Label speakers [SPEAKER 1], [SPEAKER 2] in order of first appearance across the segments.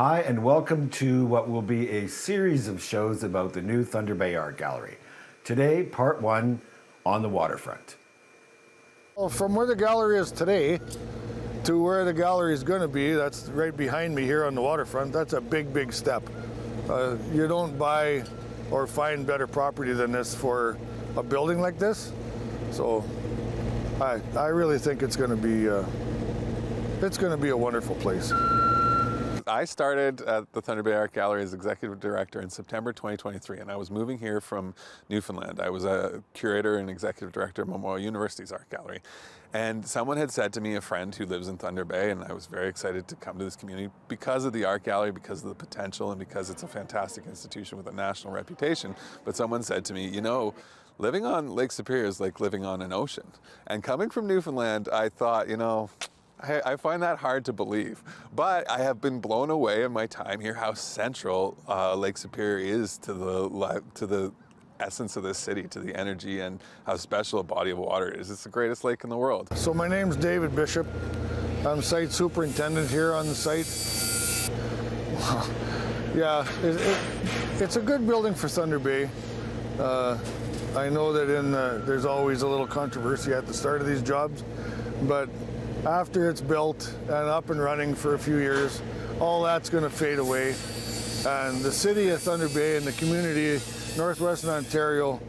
[SPEAKER 1] Hi, and welcome to what will be a series of shows about the new Thunder Bay Art Gallery. Today, part one on the waterfront.
[SPEAKER 2] Well, from where the gallery is today to where the gallery is going to be, that's right behind me here on the waterfront, that's a big, big step. You don't buy or find better property than this for a building like this. So I really think it's going to be a wonderful place.
[SPEAKER 3] I started at the Thunder Bay Art Gallery as executive director in September 2023, and I was moving here from Newfoundland. I was a curator and executive director of Memorial University's Art Gallery. And someone had said to me, a friend who lives in Thunder Bay, and I was very excited to come to this community because of the art gallery, because of the potential, and because it's a fantastic institution with a national reputation. But someone said to me, you know, living on Lake Superior is like living on an ocean. And coming from Newfoundland, I thought, you know, I find that hard to believe, but I have been blown away in my time here how central Lake Superior is to the essence of this city, to the energy, and how special a body of water it is. It's the greatest lake in the world.
[SPEAKER 2] So my name's David Bishop. I'm site superintendent here on the site. Yeah, it's a good building for Thunder Bay. I know that there's always a little controversy at the start of these jobs, but after it's built and up and running for a few years, all that's going to fade away. And the city of Thunder Bay and the community, Northwestern Ontario,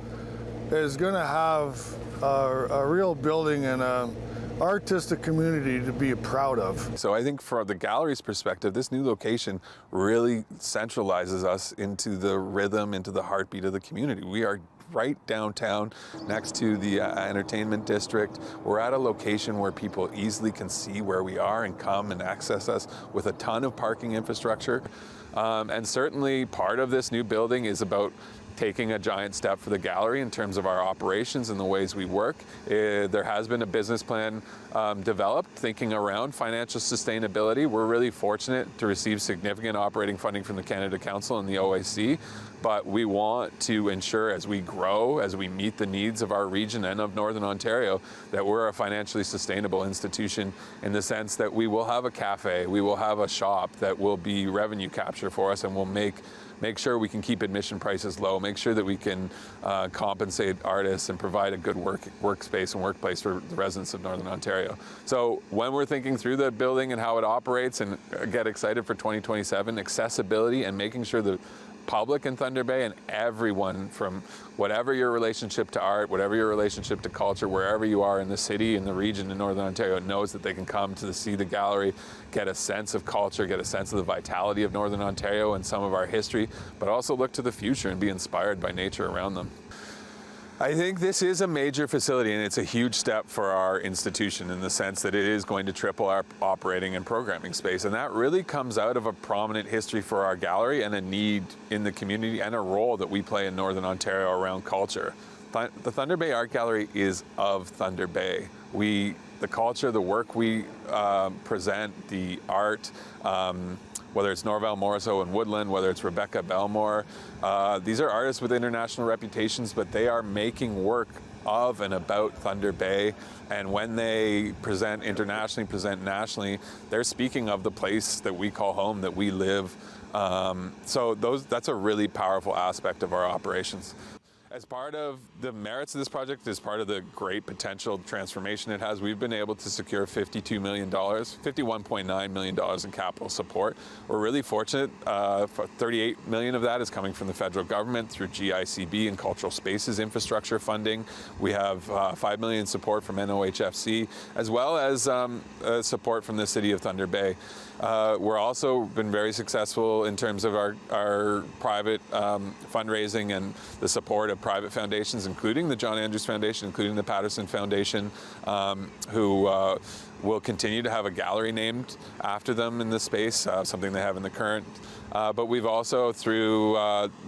[SPEAKER 2] is going to have a real building and an artistic community to be proud of.
[SPEAKER 3] So I think from the gallery's perspective, this new location really centralizes us into the rhythm, into the heartbeat of the community. We are right downtown next to the entertainment district. We're at a location where people easily can see where we are and come and access us with a ton of parking infrastructure. And certainly part of this new building is about taking a giant step for the gallery in terms of our operations and the ways we work. There has been a business plan developed thinking around financial sustainability. We're really fortunate to receive significant operating funding from the Canada Council and the OIC, but we want to ensure as we grow, as we meet the needs of our region and of Northern Ontario, that we're a financially sustainable institution in the sense that we will have a cafe, we will have a shop that will be revenue capture for us, and will make sure we can keep admission prices low, make sure that we can compensate artists and provide a good workspace and workplace for the residents of Northern Ontario. So when we're thinking through the building and how it operates, and get excited for 2027, accessibility and making sure the public in Thunder Bay and everyone, from whatever your relationship to art, whatever your relationship to culture, wherever you are in the city, in the region, in Northern Ontario, knows that they can come to see the gallery, get a sense of culture, get a sense of the vitality of Northern Ontario and some of our history, but also look to the future and be inspired by nature around them. I think this is a major facility, and it's a huge step for our institution in the sense that it is going to triple our operating and programming space, and that really comes out of a prominent history for our gallery and a need in the community and a role that we play in Northern Ontario around culture. The Thunder Bay Art Gallery is of Thunder Bay. The culture, the work we present, the art, whether it's Norval Morrisseau in Woodland, whether it's Rebecca Belmore. These are artists with international reputations, but they are making work of and about Thunder Bay. And when they present internationally, present nationally, they're speaking of the place that we call home, that we live. So that's a really powerful aspect of our operations. As part of the merits of this project, as part of the great potential transformation it has, we've been able to secure $52 million, $51.9 million in capital support. We're really fortunate. $38 million of that is coming from the federal government through GICB and Cultural Spaces infrastructure funding. We have $5 million support from NOHFC, as well as support from the City of Thunder Bay. We're also been very successful in terms of our private fundraising and the support of private foundations, including the John Andrews Foundation, including the Patterson Foundation, who will continue to have a gallery named after them in this space, something they have in the current. But we've also, through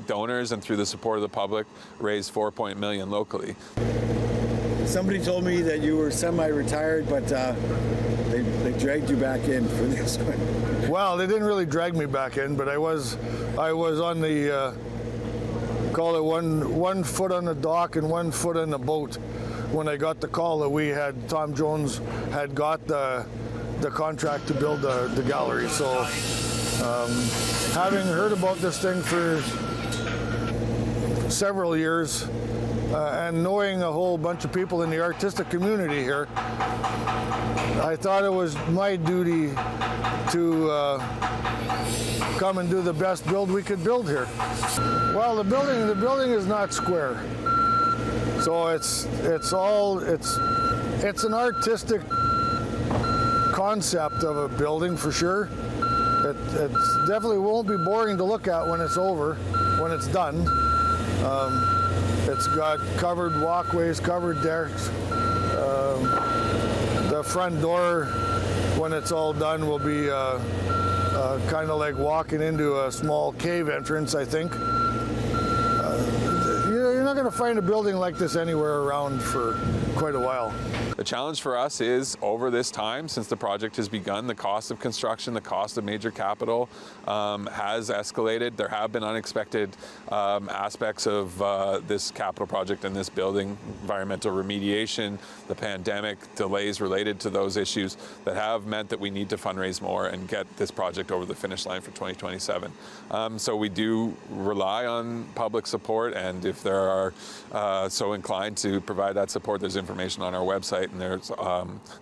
[SPEAKER 3] donors and through the support of the public, raised $4 million locally.
[SPEAKER 4] Somebody told me that you were semi-retired, but they dragged you back in for this one.
[SPEAKER 2] Well, they didn't really drag me back in, but I was on the call it one foot on the dock and 1 foot on the boat when I got the call that Tom Jones had got the contract to build the gallery. So Having heard about this thing for several years and knowing a whole bunch of people in the artistic community here, I thought it was my duty to come and do the best build we could build here. Well, the building is not square, so it's an artistic concept of a building for sure. It definitely won't be boring to look at when it's over, when it's done. It's got covered walkways, covered decks. The front door, when it's all done, will be kind of like walking into a small cave entrance, I think. You're not going to find a building like this anywhere around for quite a while.
[SPEAKER 3] The challenge for us is, over this time, since the project has begun, the cost of construction, the cost of major capital has escalated. There have been unexpected aspects of this capital project and this building, environmental remediation, the pandemic, delays related to those issues that have meant that we need to fundraise more and get this project over the finish line for 2027. So we do rely on public support, and if there are so inclined to provide that support, there's information on our website, and there's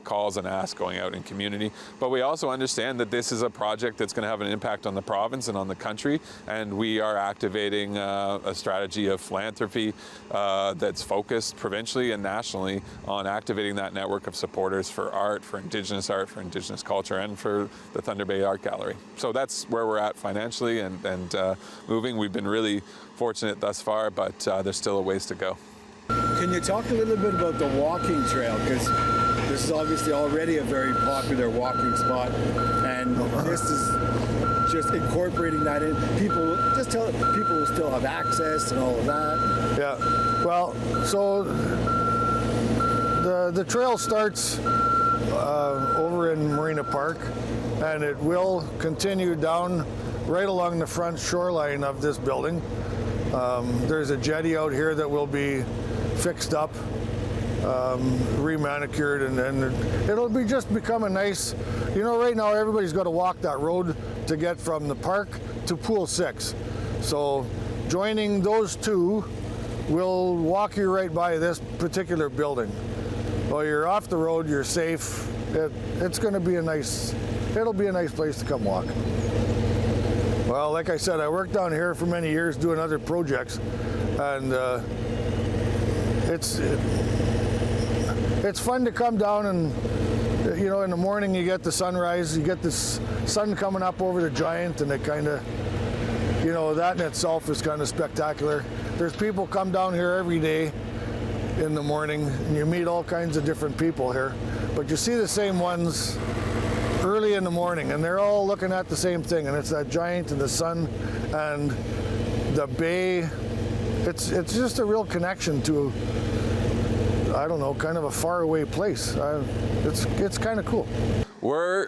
[SPEAKER 3] calls and asks going out in community. But we also understand that this is a project that's going to have an impact on the province and on the country, and we are activating a strategy of philanthropy that's focused provincially and nationally on activating that network of supporters for Indigenous culture, and for the Thunder Bay Art Gallery. So that's where we're at financially and moving. We've been really fortunate thus far, but there's still a ways to go.
[SPEAKER 4] Can you talk a little bit about the walking trail? Because this is obviously already a very popular walking spot, and this is just incorporating that in. People will still have access and all of that.
[SPEAKER 2] Yeah. Well, so the trail starts over in Marina Park, and it will continue down right along the front shoreline of this building. There's a jetty out here that will be fixed up, remanicured, and it'll be just become a nice, right now everybody's got to walk that road to get from the park to Pool 6. So joining those two will walk you right by this particular building. While you're off the road, you're safe. It's going to be it'll be a nice place to come walk. Well, like I said, I worked down here for many years doing other projects, and it's fun to come down and, in the morning you get the sunrise, you get this sun coming up over the Giant, and it kind of, that in itself is kind of spectacular. There's people come down here every day in the morning, and you meet all kinds of different people here, but you see the same ones early in the morning, and they're all looking at the same thing, and it's that Giant and the sun and the bay. It's just a real connection to, I don't know, kind of a faraway place. It's kind of cool.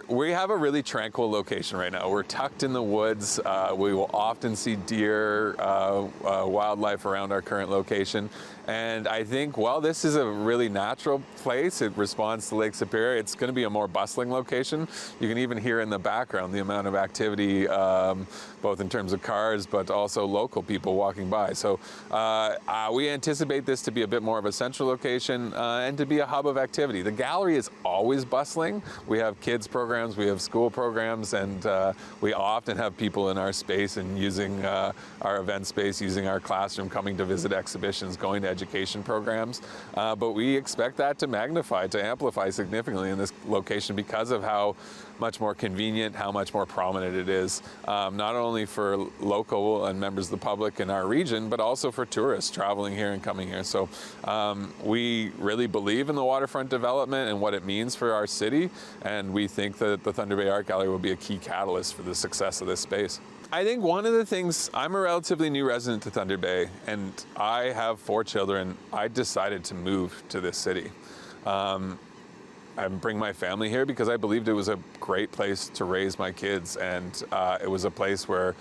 [SPEAKER 3] We have a really tranquil location right now. We're tucked in the woods. We will often see deer, wildlife around our current location. And I think while this is a really natural place, it responds to Lake Superior, it's going to be a more bustling location. You can even hear in the background the amount of activity, both in terms of cars, but also local people walking by. So we anticipate this to be a bit more of a central location and to be a hub of activity. The gallery is always bustling. We have kids programs, we have school programs, and we often have people in our space and using our event space, using our classroom, coming to visit exhibitions, going to education programs. But we expect that to magnify, to amplify significantly in this location because of how much more convenient, how much more prominent it is, not only for local and members of the public in our region, but also for tourists traveling here and coming here. So we really believe in the waterfront development and what it means for our city, and we think that the Thunder Bay Art Gallery will be a key catalyst for the success of this space. I think one of the things, I'm a relatively new resident to Thunder Bay, and I have 4 children. I decided to move to this city. I bring my family here because I believed it was a great place to raise my kids, and it was a place where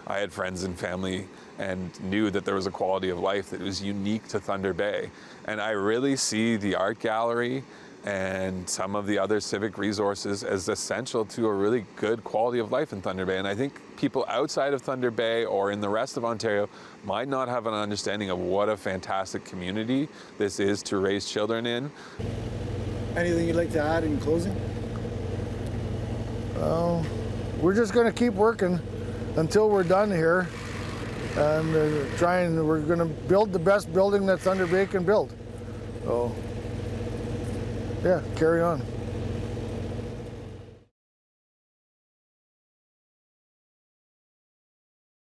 [SPEAKER 3] I had friends and family and knew that there was a quality of life that was unique to Thunder Bay. And I really see the art gallery and some of the other civic resources as essential to a really good quality of life in Thunder Bay. And I think people outside of Thunder Bay or in the rest of Ontario might not have an understanding of what a fantastic community this is to raise children in.
[SPEAKER 4] Anything you'd like to add in closing?
[SPEAKER 2] We're just going to keep working until we're done here, and we're going to build the best building that Thunder Bay can build. So, yeah, carry on.